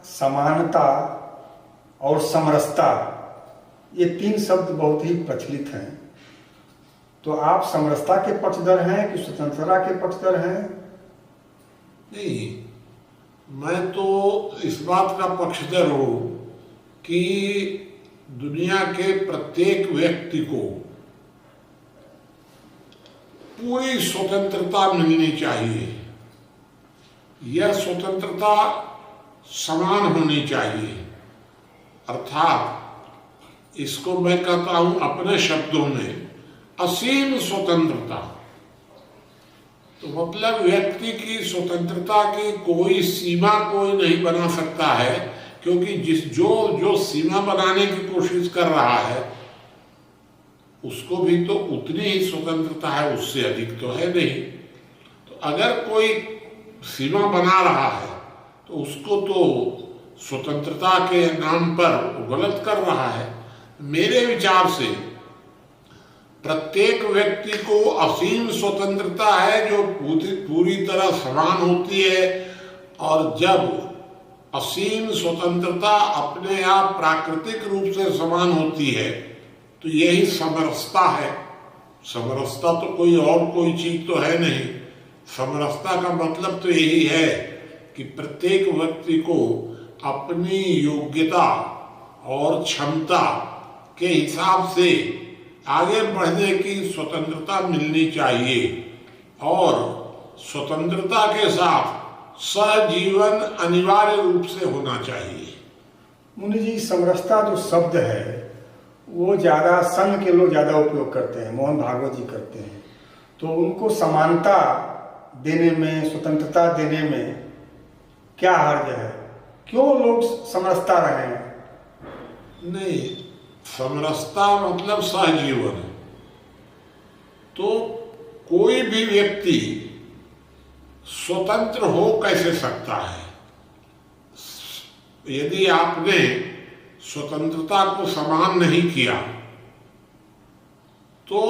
समानता और समरसता, ये तीन शब्द बहुत ही प्रचलित हैं। तो आप समरसता के पक्षधर हैं कि स्वतंत्रता के पक्षधर हैं? नहीं, मैं तो इस बात का पक्षधर हूं कि दुनिया के प्रत्येक व्यक्ति को पूरी स्वतंत्रता मिलनी चाहिए। यह स्वतंत्रता समान होनी चाहिए। अर्थात इसको मैं कहता हूं अपने शब्दों में असीम स्वतंत्रता। तो मतलब व्यक्ति की स्वतंत्रता की कोई सीमा कोई नहीं बना सकता है, क्योंकि जो सीमा बनाने की कोशिश कर रहा है उसको भी तो उतनी ही स्वतंत्रता है, उससे अधिक तो है नहीं। तो अगर कोई सीमा बना रहा है तो उसको तो स्वतंत्रता के नाम पर गलत कर रहा है। मेरे विचार से प्रत्येक व्यक्ति को असीम स्वतंत्रता है जो पूरी तरह समान होती है। और जब असीम स्वतंत्रता अपने आप प्राकृतिक रूप से समान होती है तो यही समरसता है। समरसता तो कोई चीज तो है नहीं। समरसता का मतलब तो यही है कि प्रत्येक व्यक्ति को अपनी योग्यता और क्षमता के हिसाब से आगे बढ़ने की स्वतंत्रता मिलनी चाहिए और स्वतंत्रता के साथ सहजीवन अनिवार्य रूप से होना चाहिए। मुनि जी, समरसता जो शब्द है वो ज़्यादा संघ के लोग ज़्यादा उपयोग करते हैं, मोहन भागवत जी करते हैं। तो उनको समानता देने में, स्वतंत्रता देने में क्या हर्ज है? क्यों लोग समरसता रहे हैं? नहीं, समरसता मतलब सहजीवन। तो कोई भी व्यक्ति स्वतंत्र हो कैसे सकता है? यदि आपने स्वतंत्रता को समान नहीं किया तो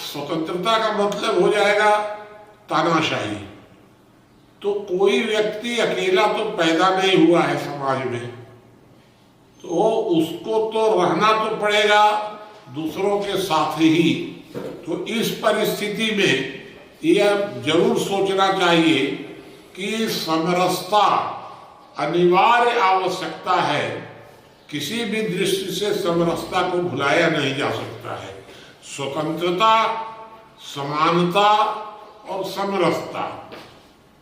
स्वतंत्रता का मतलब हो जाएगा तानाशाही। तो कोई व्यक्ति अकेला तो पैदा नहीं हुआ है समाज में, तो उसको तो रहना तो पड़ेगा दूसरों के साथ ही। तो इस परिस्थिति में यह जरूर सोचना चाहिए कि समरसता अनिवार्य आवश्यकता है। किसी भी दृष्टि से समरसता को भुलाया नहीं जा सकता है। स्वतंत्रता, समानता और समरसता,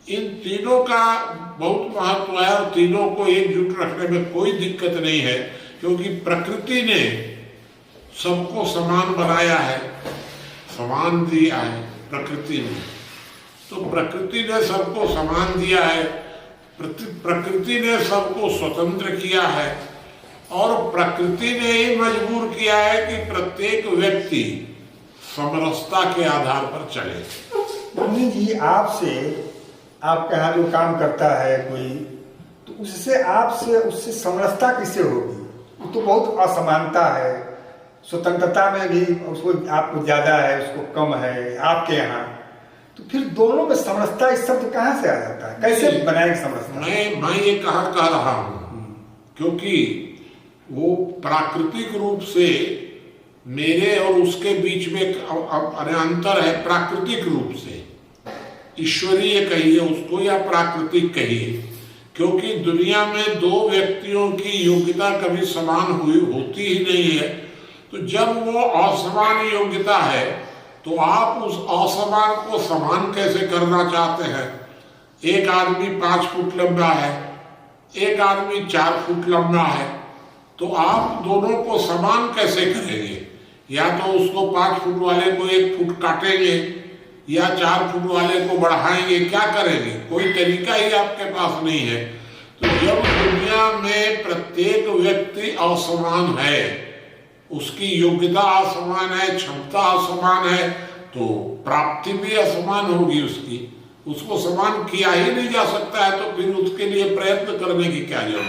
इन तीनों का बहुत महत्व है और तीनों को एकजुट रखने में कोई दिक्कत नहीं है, क्योंकि प्रकृति ने सबको समान बनाया है, समान दिया है प्रकृति ने। तो प्रकृति ने सबको समान दिया है, प्रकृति ने सबको स्वतंत्र किया है और प्रकृति ने ही मजबूर किया है कि प्रत्येक व्यक्ति समरसता के आधार पर चले। मुनि जी, आपके यहाँ जो काम करता है कोई, तो उससे समरसता किससे होगी? वो तो बहुत असमानता है। स्वतंत्रता में भी उसको आपको ज्यादा है, उसको कम है आपके यहाँ। तो फिर दोनों में समरसता इस शब्द कहाँ से आ जाता है? कैसे बनाएंगे समरसता? मैं ये कह रहा हूँ क्योंकि वो प्राकृतिक रूप से मेरे और उसके बीच में अंतर है। प्राकृतिक रूप से, ईश्वरीय कहिए उसको या प्राकृतिक कहिए, क्योंकि दुनिया में दो व्यक्तियों की योग्यता कभी समान होती ही नहीं है। तो जब वो असमान योग्यता है तो आप उस असमान को समान कैसे करना चाहते हैं? एक आदमी 5 फुट लंबा है, एक आदमी 4 फुट लंबा है, तो आप दोनों को समान कैसे करेंगे? या तो उसको 5 फुट वाले को 1 फुट काटेंगे या 4 फुट वाले को बढ़ाएंगे, क्या करेंगे? कोई तरीका ही आपके पास नहीं है। तो जब दुनिया में प्रत्येक व्यक्ति असमान है, उसकी योग्यता असमान है, क्षमता असमान है, तो प्राप्ति भी असमान होगी उसकी। उसको समान किया ही नहीं जा सकता है, तो फिर उसके लिए प्रयत्न करने की क्या जरूरत?